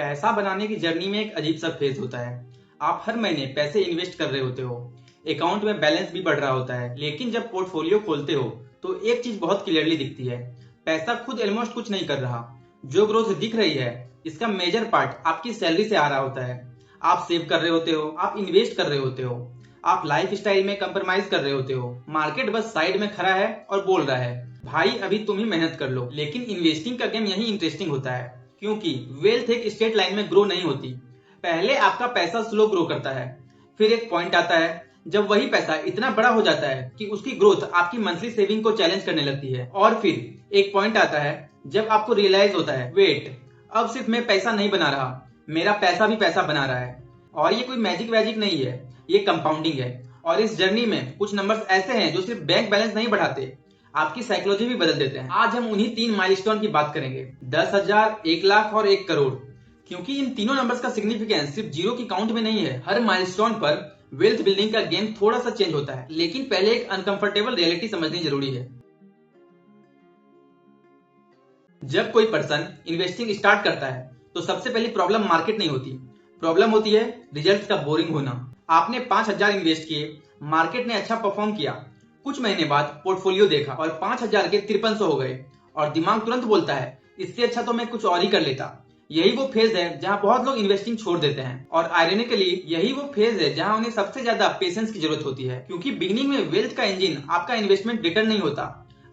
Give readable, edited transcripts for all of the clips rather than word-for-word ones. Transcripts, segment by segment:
पैसा बनाने की जर्नी में एक अजीब सा फेज होता है। आप हर महीने पैसे इन्वेस्ट कर रहे होते हो, अकाउंट में बैलेंस भी बढ़ रहा होता है, लेकिन जब पोर्टफोलियो खोलते हो तो एक चीज बहुत क्लियरली दिखती है। पैसा खुद ऑलमोस्ट कुछ नहीं कर रहा। जो ग्रोथ दिख रही है इसका मेजर पार्ट आपकी सैलरी से आ रहा होता है। आप सेव कर रहे होते हो, आप इन्वेस्ट कर रहे होते हो, आप लाइफ स्टाइल में कंप्रोमाइज कर रहे होते हो। मार्केट बस साइड में खड़ा है और बोल रहा है, भाई अभी तुम ही मेहनत कर लो। लेकिन इन्वेस्टिंग का गेम यही इंटरेस्टिंग होता है, क्योंकि वेल्थ एक स्ट्रेट लाइन में ग्रो नहीं होती। पहले आपका पैसा स्लो ग्रो करता है, फिर एक पॉइंट आता है जब वही पैसा इतना बड़ा हो जाता है कि उसकी ग्रोथ आपकी मंथली सेविंग को चैलेंज करने लगती है। और फिर एक पॉइंट आता है जब आपको रियलाइज होता है, वेट, अब सिर्फ मैं पैसा नहीं बना रहा, मेरा पैसा भी पैसा बना रहा है। और ये कोई मैजिक वैजिक नहीं है, ये कंपाउंडिंग है। और इस जर्नी में कुछ नंबर्स ऐसे हैं जो सिर्फ बैंक बैलेंस नहीं बढ़ाते, आपकी साइकोलॉजी भी बदल देते हैं। आज हम उन्हीं 3 माइलस्टोन की बात करेंगे, 10,000, 1 लाख और 1 करोड़। क्योंकि इन तीनों नंबर्स का सिग्निफिकेंस सिर्फ जीरो की काउंट में नहीं है। हर माइलस्टोन पर वेल्थ बिल्डिंग का गेम थोड़ा सा चेंज होता है, लेकिन पहले एक अनकंफर्टेबल रियलिटी समझनी जरूरी है। जब कोई पर्सन इन्वेस्टिंग स्टार्ट करता है तो सबसे पहली प्रॉब्लम मार्केट नहीं होती, प्रॉब्लम होती है रिजल्ट का बोरिंग होना। आपने 5,000 इन्वेस्ट किए, मार्केट ने अच्छा परफॉर्म किया, कुछ महीने बाद पोर्टफोलियो देखा और 5,000 के 5300 हो गए और दिमाग तुरंत बोलता है, इससे अच्छा तो मैं कुछ और ही कर लेता। यही वो फेज है जहां बहुत लोग इन्वेस्टिंग छोड़ देते हैं, और आयरनिकली यही वो फेज है जहां उन्हें सबसे ज्यादा पेशेंस की जरूरत होती है। क्योंकि बिगिनिंग में वेल्थ का इंजन आपका इन्वेस्टमेंट रिटर्न नहीं होता,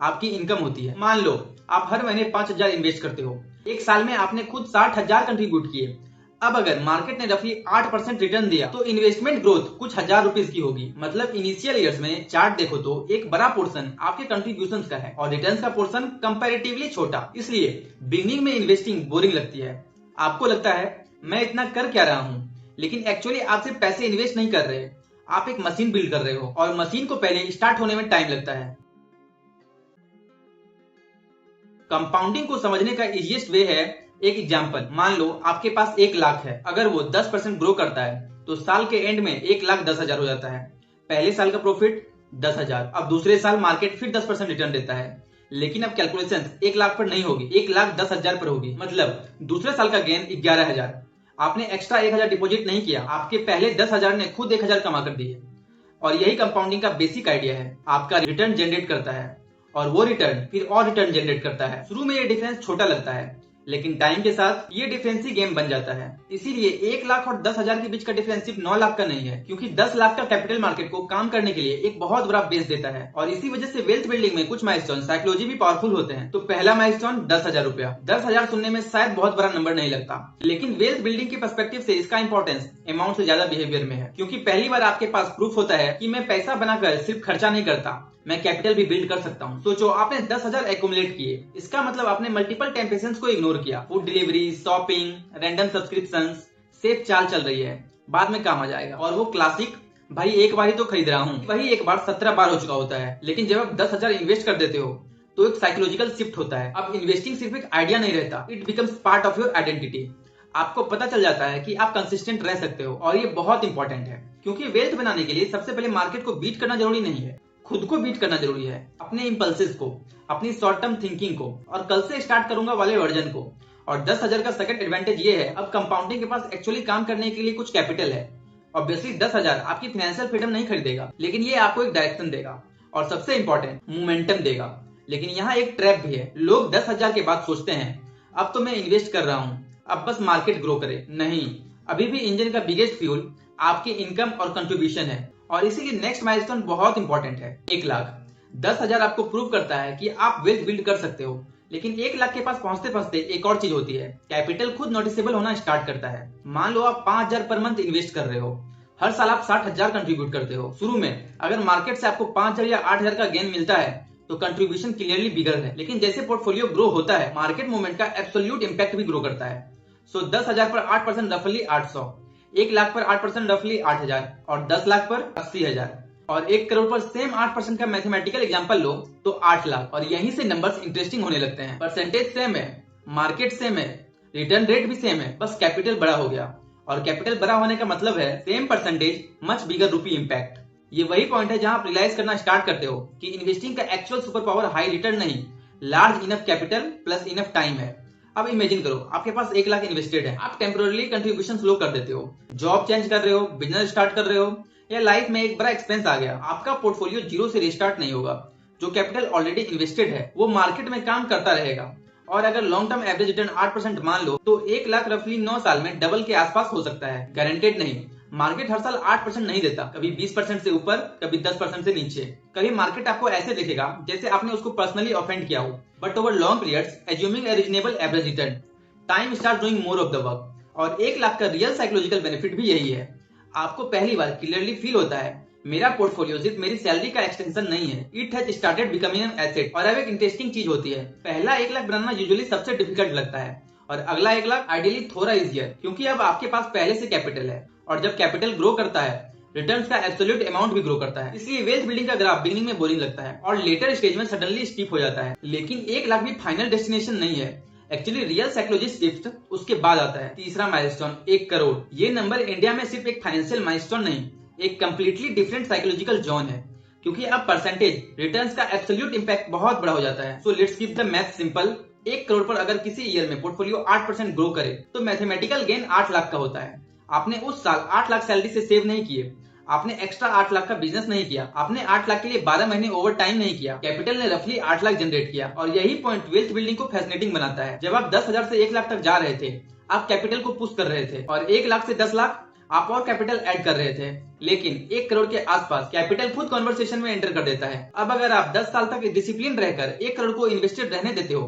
आपकी इनकम होती है। मान लो आप हर महीने 5,000 इन्वेस्ट करते हो, एक साल में आपने खुद 60,000 कंट्रीब्यूट किए। अब अगर मार्केट ने रफली 8% रिटर्न दिया तो इन्वेस्टमेंट ग्रोथ कुछ हजार रुपीज की होगी। मतलब इनिशियल ईयर्स में चार्ट देखो तो एक बड़ा पोर्शन आपके कंट्रीब्यूशन का है और रिटर्न का पोर्शन कंपैरेटिवली छोटा। इसलिए बिगिनिंग में इन्वेस्टिंग बोरिंग लगती है। आपको लगता है मैं इतना कर क्या रहा हूँ, लेकिन एक्चुअली आप सिर्फ पैसे इन्वेस्ट नहीं कर रहे, आप एक मशीन बिल्ड कर रहे हो, और मशीन को पहले स्टार्ट होने में टाइम लगता है। कंपाउंडिंग को समझने का इजीएस्ट वे है एक एग्जांपल। मान लो आपके पास 1 लाख है, अगर वो 10% ग्रो करता है तो साल के एंड में 1,10,000 हो जाता है। पहले साल का प्रॉफिट 10,000, अब दूसरे साल मार्केट फिर 10% रिटर्न देता है, लेकिन अब कैलकुलेशन 1 लाख पर नहीं होगी, 1,10,000 पर होगी। मतलब दूसरे साल का गेन 11,000। आपने एक्स्ट्रा 1,000 डिपोजिट नहीं किया, आपके पहले 10,000 ने खुद 1,000 कमा कर दिए। और यही कंपाउंडिंग का बेसिक आइडिया है। आपका रिटर्न जनरेट करता है और वो रिटर्न फिर और रिटर्न जनरेट करता है। शुरू में ये डिफरेंस छोटा लगता है, लेकिन टाइम के साथ ये डिफरेंस ही गेम बन जाता है। इसीलिए 1 लाख और 10,000 के बीच का डिफरेंस सिर्फ 9 लाख का नहीं है, क्योंकि 10 लाख का कैपिटल मार्केट को काम करने के लिए एक बहुत बड़ा बेस देता है। और इसी वजह से वेल्थ बिल्डिंग में कुछ माइलस्टोन साइकोलॉजी भी पावरफुल होते हैं। तो पहला माइलस्टोन 10,000 रुपया। 10,000 सुनने में शायद बहुत बड़ा नंबर नहीं लगता, लेकिन वेल्थ बिल्डिंग के पर्सपेक्टिव से इसका इंपॉर्टेंस अमाउंट से ज्यादा बिहेवियर में है। क्योंकि पहली बार आपके पास प्रूफ होता है कि मैं पैसा बनाकर सिर्फ खर्चा नहीं करता, मैं कैपिटल भी बिल्ड कर सकता हूँ। सोचो आपने 10,000 एक्यूमुलेट किए, इसका मतलब आपने मल्टीपल टेम्पटेशंस को इग्नोर किया। Food delivery, shopping, random subscriptions, safe चाल चल रही है, बाद में काम आ जाएगा। और वो क्लासिक, भाई एक बार ही तो खरीद रहा हूँ, वही एक बार 17 बार हो चुका होता है। लेकिन जब आप 10,000 इन्वेस्ट कर देते हो तो एक साइकोलॉजिकल शिफ्ट होता है। अब इन्वेस्टिंग सिर्फ एक आइडिया नहीं रहता, it becomes part of your identity. आपको पता चल जाता है कि आप कंसिस्टेंट रह सकते हो, और ये बहुत इंपॉर्टेंट है। क्योंकि वेल्थ बनाने के लिए सबसे पहले मार्केट को बीट करना जरूरी नहीं है, खुद को बीट करना जरूरी है। अपने इंपल्सेस को, अपनी शॉर्ट टर्म थिंकिंग को, और कल से स्टार्ट करूंगा वाले वर्जन को। और 10,000 का सेकंड एडवांटेज ये है, अब कंपाउंडिंग के पास एक्चुअली काम करने के लिए कुछ कैपिटल है। ऑब्वियसली 10,000 आपकी फाइनेंशियल फ्रीडम नहीं खरीदेगा, लेकिन ये आपको एक डायरेक्शन देगा, और सबसे इंपॉर्टेंट मोमेंटम देगा। लेकिन यहाँ एक ट्रैप भी है। लोग 10,000 के बाद सोचते हैं अब तो मैं इन्वेस्ट कर रहा हूँ, अब बस मार्केट ग्रो करे। नहीं, अभी भी इंजन का बिगेस्ट फ्यूल आपकी इनकम और कंट्रीब्यूशन है। और इसीलिए नेक्स्ट माइलस्टोन बहुत इंपॉर्टेंट है, 1 लाख। 10,000 आपको प्रूव करता है कि आप वेल्थ बिल्ड कर सकते हो, लेकिन 1 लाख के पास पहुंचते पहुंचते एक और चीज होती है, कैपिटल खुद नोटिसेबल होना स्टार्ट करता है। मान लो आप 5,000 पर मंथ इन्वेस्ट कर रहे हो, हर साल आप 60,000 कंट्रीब्यूट करते हो। शुरू में अगर मार्केट से आपको 5,000 या 8,000 का गेन मिलता है तो कंट्रीब्यूशन क्लियरली बिगर है, लेकिन जैसे पोर्टफोलियो ग्रो होता है मार्केट मूवमेंट का एब्सोल्यूट इंपैक्ट भी ग्रो करता है। सो 10,000 पर 8% रफली 800, 1 लाख पर 8% रफली 8,000, और 10 लाख पर 80,000, और 1 करोड़ पर सेम 8% का मैथमेटिकल एग्जांपल लो तो 8 लाख। और यहीं से नंबर्स इंटरेस्टिंग होने लगते हैं। परसेंटेज सेम है, मार्केट सेम है, रिटर्न रेट भी सेम है, बस कैपिटल बड़ा हो गया। और कैपिटल बड़ा होने का मतलब है सेम परसेंटेज मच बिगर रूपी इंपैक्ट। ये वही पॉइंट है जहां आप रियलाइज करना स्टार्ट करते हो कि इन्वेस्टिंग का actual super power high return नहीं, large enough capital plus enough time है। अब इमेजिन करो आपके पास 1 लाख इन्वेस्टेड है, आप टेम्पोरली कंट्रीब्यूशन स्लो कर देते हो, जॉब चेंज कर रहे हो, बिजनेस स्टार्ट कर रहे हो, या लाइफ में एक बड़ा एक्सपेंस आ गया, आपका पोर्टफोलियो जीरो से रिस्टार्ट नहीं होगा। जो कैपिटल ऑलरेडी इन्वेस्टेड है वो मार्केट में काम करता रहेगा, और अगर लॉन्ग टर्म एवरेज रिटर्न 8% मान लो तो 1 लाख रफली 9 साल में डबल के आसपास हो सकता है। गारंटेड नहीं, मार्केट हर साल 8% नहीं देता, कभी 20% से ऊपर, कभी 10% से नीचे। कभी मार्केट आपको ऐसे देखेगा जैसे आपने उसको पर्सनली ऑफेंड किया हो, but over long periods assuming A reasonable average return, time start doing more of the work. और 1 लाख का रियल साइकोलॉजिकल बेनिफिट भी यही है, आपको पहली बार क्लियरली फील होता है मेरा पोर्टफोलियो सिर्फ मेरी सैलरी का एक्सटेंशन नहीं है, it has started becoming an asset. और अब एक इंटरेस्टिंग चीज होती है, पहला 1 लाख बनाना यूजुअली सबसे डिफिकल्ट लगता है, और अगला 1 लाख आइडियली थोड़ा इजियर, क्योंकि अब आपके पास पहले से कैपिटल है, और जब कैपिटल ग्रो करता है रिटर्न्स का एब्सोल्यूट अमाउंट भी ग्रो करता है। इसलिए वेल्थ बिल्डिंग का ग्राफ बिगिनिंग में बोरिंग लगता है और लेटर स्टेज में सडनली स्टीप हो जाता है। लेकिन 1 लाख भी फाइनल डेस्टिनेशन नहीं है, एक्चुअली रियल साइकोलॉजी शिफ्ट उसके बाद आता है। तीसरा माइलस्टोन 1 करोड़। ये नंबर इंडिया में सिर्फ एक फाइनेंशियल माइलस्टोन नहीं, एक कंप्लीटली डिफरेंट साइकोलॉजिकल जोन है, क्योंकि अब परसेंटेज रिटर्न्स का एब्सोल्यूट इंपैक्ट बहुत बड़ा हो जाता है। So let's keep the math simple. 1 crore पर अगर किसी ईयर में पोर्टफोलियो 8% ग्रो करे तो मैथमेटिकल गेन 8 लाख का होता है। आपने उस साल 8 लाख सैलरी से सेव नहीं किए, आपने एक्स्ट्रा 8 लाख का बिजनेस नहीं किया, आपने 8 लाख के लिए 12 महीने ओवर टाइम नहीं किया, कैपिटल ने रफली 8 लाख जनरेट किया। और यही पॉइंट वेल्थ बिल्डिंग को फैसिनेटिंग बनाता है। जब आप 10,000 से 1 लाख तक जा रहे थे, आप कैपिटल को पुश कर रहे थे, और 1 लाख से 10 लाख आप और कैपिटल ऐड कर रहे थे। लेकिन 1 करोड़ के आसपास कैपिटल खुद कॉन्वर्सेशन में एंटर कर देता है। अब अगर आप 10 साल तक डिसिप्लिन रहकर 1 करोड़ को इन्वेस्टेड रहने देते हो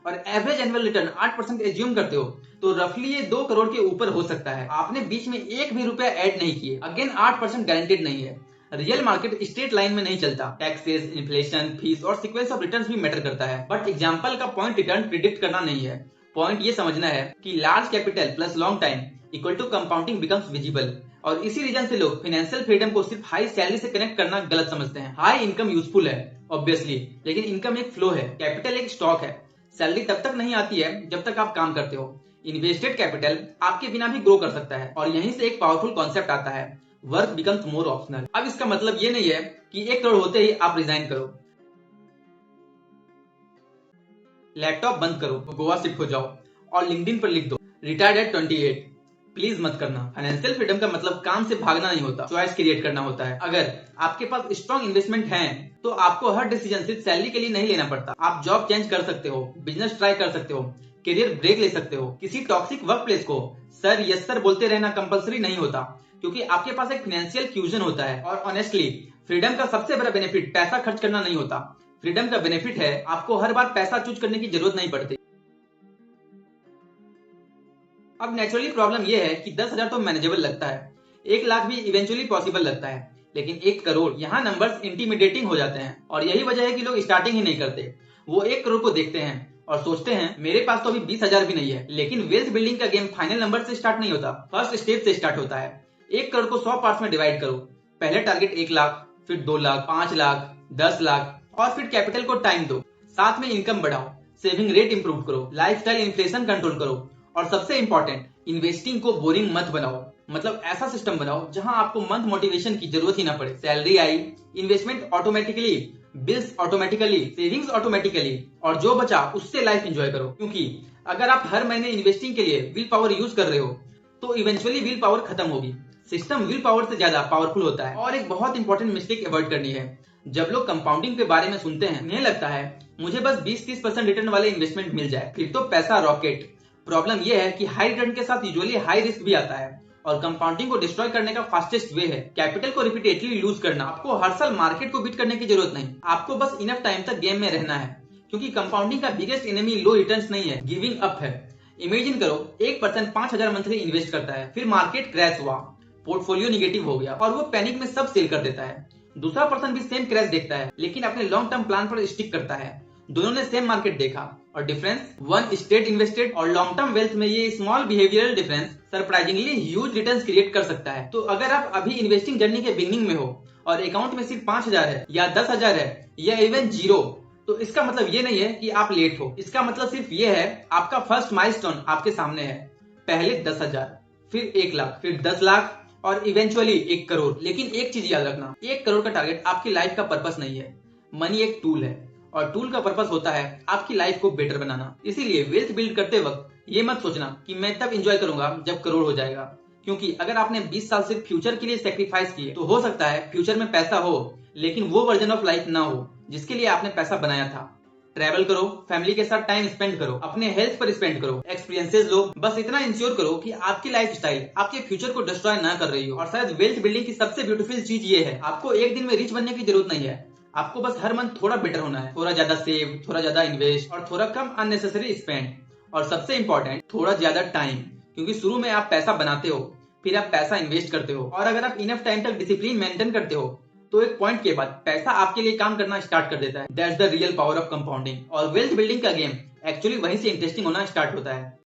और एवरेज एनुअल रिटर्न 8% एज्यूम करते हो, तो रफली ये 2 करोड़ के ऊपर हो सकता है। आपने बीच में एक भी रुपया ऐड नहीं किए। अगेन 8% गारंटेड नहीं है। रियल मार्केट स्ट्रेट लाइन में नहीं चलता, टैक्सेस, इन्फ्लेशन, फीस और सीक्वेंस ऑफ रिटर्न्स भी मैटर करता है। बट एग्जांपल का पॉइंट रिटर्न प्रिडिक्ट करना नहीं है, पॉइंट ये समझना है कि large capital plus long time equal to compounding becomes visible. और इसी रीजन से लोग फाइनेंशियल फ्रीडम को सिर्फ हाई सैलरी से कनेक्ट करना गलत समझते हैं। हाई इनकम यूजफुल है ऑब्वियसली, लेकिन इनकम एक फ्लो है, कैपिटल एक स्टॉक है। सैलरी तब तक नहीं आती है जब तक आप काम करते हो। इन्वेस्टेड कैपिटल आपके बिना भी ग्रो कर सकता है, और यहीं से एक पावरफुल कॉन्सेप्ट आता है, वर्क बिकम्स मोर ऑप्शनल। अब इसका मतलब ये नहीं है कि 1 करोड़ होते ही आप रिजाइन करो, लैपटॉप बंद करो, गोवा शिफ्ट हो जाओ और लिंक्डइन पर लिख दो रिटायर्ड एट 28। प्लीज मत करना। फाइनेंशियल फ्रीडम का मतलब काम से भागना नहीं होता, चॉइस क्रिएट करना होता है। अगर आपके पास स्ट्रॉन्ग इन्वेस्टमेंट है तो आपको हर डिसीजन सिर्फ सैलरी के लिए नहीं लेना पड़ता। आप जॉब चेंज कर सकते हो, बिजनेस ट्राई कर सकते हो, करियर ब्रेक ले सकते हो। किसी टॉक्सिक वर्क प्लेस को सर यस सर बोलते रहना कंपलसरी नहीं होता, क्योंकि आपके पास एक फाइनेंशियल क्यूजन होता है। और ऑनेस्टली फ्रीडम का सबसे बड़ा बेनिफिट पैसा खर्च करना नहीं होता, फ्रीडम का बेनिफिट है आपको हर बार पैसा चूज करने की जरूरत नहीं पड़ती। अब नेचुरली प्रॉब्लम यह है कि 10,000 तो मैनेजेबल लगता है, 1 लाख भी इवेंचुअली पॉसिबल लगता है, लेकिन 1 करोड़ यहाँ नंबर्स इंटिमिडेटिंग हो जाते हैं। और यही वजह है कि लोग स्टार्टिंग ही नहीं करते। वो 1 करोड़ को देखते हैं और सोचते हैं मेरे पास तो अभी 20,000 भी नहीं है। लेकिन वेल्थ बिल्डिंग का गेम फाइनल नंबर से स्टार्ट नहीं होता, फर्स्ट स्टेप से स्टार्ट होता है। 1 करोड़ को 100 पार्ट्स में डिवाइड करो। पहले टारगेट 1 लाख, फिर 2 लाख, 5 लाख, 10 लाख, और फिर कैपिटल को टाइम दो। साथ में इनकम बढ़ाओ, सेविंग रेट इंप्रूव करो, लाइफस्टाइल इन्फ्लेशन कंट्रोल करो, और सबसे इंपॉर्टेंट इन्वेस्टिंग को बोरिंग मत बनाओ। मतलब ऐसा सिस्टम बनाओ जहां आपको मंथ मोटिवेशन की जरूरत ही ना पड़े। सैलरी आई, investment automatically, bills automatically, savings automatically, और जो बचा उससे लाइफ एंजॉय करो। क्योंकि अगर आप हर महीने इन्वेस्टिंग के लिए विल पावर यूज कर रहे हो तो इवेंचुअली विल पावर खत्म होगी। सिस्टम विल पावर से ज्यादा पावरफुल होता है। और एक बहुत इंपॉर्टेंट मिस्टेक अवॉइड करनी है। जब लोग कंपाउंडिंग के बारे में सुनते हैं उन्हें लगता है मुझे बस 20-30% रिटर्न वाले इन्वेस्टमेंट मिल जाए फिर तो पैसा रॉकेट। प्रॉब्लम यह है कि हाई रिटर्न के साथ यूजुअली हाई रिस्क भी आता है, और कंपाउंडिंग को डिस्ट्रॉय करने का फास्टेस्ट वे है कैपिटल को रिपीटेडली लूज करना। आपको हर साल मार्केट को बीट करने की जरूरत नहीं, आपको बस इनफ टाइम तक गेम में रहना है। क्योंकि कंपाउंडिंग का बिगेस्ट एनिमी लो रिटर्न्स नहीं है, गिविंग अप है। इमेजिन करो 1% 5,000 मंथली इन्वेस्ट करता है, फिर मार्केट क्रैश हुआ, पोर्टफोलियो निगेटिव हो गया और वो पैनिक में सब सेल कर देता है। दूसरा पर्सन भी सेम क्रैश देखता है लेकिन अपने लॉन्ग टर्म प्लान पर स्टिक करता है। दोनों ने सेम मार्केट देखा और डिफरेंस, वन स्टेट इन्वेस्टेड और लॉन्ग टर्म वेल्थ में ये small behavioural difference surprisingly huge returns create कर सकता है। तो अगर आप अभी इन्वेस्टिंग जर्नी के बिगिनिंग में हो और अकाउंट में सिर्फ 5,000 है या 10,000 है या इवन 0, तो इसका मतलब ये नहीं है कि आप लेट हो। इसका मतलब सिर्फ ये है आपका फर्स्ट माइलस्टोन आपके सामने है। पहले 10,000, फिर 1 लाख, फिर 10 लाख और इवेंचुअली 1 करोड़। लेकिन एक चीज याद रखना, 1 करोड़ का टारगेट आपकी लाइफ का पर्पस नहीं है। मनी एक टूल है और टूल का पर्पस होता है आपकी लाइफ को बेटर बनाना। इसीलिए वेल्थ बिल्ड करते वक्त ये मत सोचना कि मैं तब एंजॉय करूंगा जब करोड़ हो जाएगा, क्योंकि अगर आपने 20 साल सिर्फ फ्यूचर के लिए सेक्रीफाइस किए तो हो सकता है फ्यूचर में पैसा हो लेकिन वो वर्जन ऑफ लाइफ ना हो जिसके लिए आपने पैसा बनाया था। ट्रैवल करो, फैमिली के साथ टाइम स्पेंड करो, अपने हेल्थ पर स्पेंड करो, एक्सपीरियंसेस लो, बस इतना इंश्योर करो कि आपकी लाइफ स्टाइल आपके फ्यूचर को डिस्ट्रॉय ना कर रही हो। और शायद वेल्थ बिल्डिंग की सबसे ब्यूटीफुल चीज ये है, आपको एक दिन में रिच बनने की जरूरत नहीं है, आपको बस हर मंथ थोड़ा बेटर होना है, थोड़ा ज्यादा सेव, थोड़ा ज्यादा इन्वेस्ट और थोड़ा कम अननेसेसरी स्पेंड। और सबसे इंपॉर्टेंट, थोड़ा ज्यादा टाइम, क्योंकि शुरू में आप पैसा बनाते हो, फिर आप पैसा इन्वेस्ट करते हो, और अगर आप इनफ टाइम तक डिसिप्लिन मेंटेन करते हो तो एक पॉइंट के बाद पैसा आपके लिए काम करना स्टार्ट कर देता है। That's the real power of compounding. और वेल्थ बिल्डिंग का गेम एक्चुअली वहीं से इंटरेस्टिंग होना स्टार्ट होता है।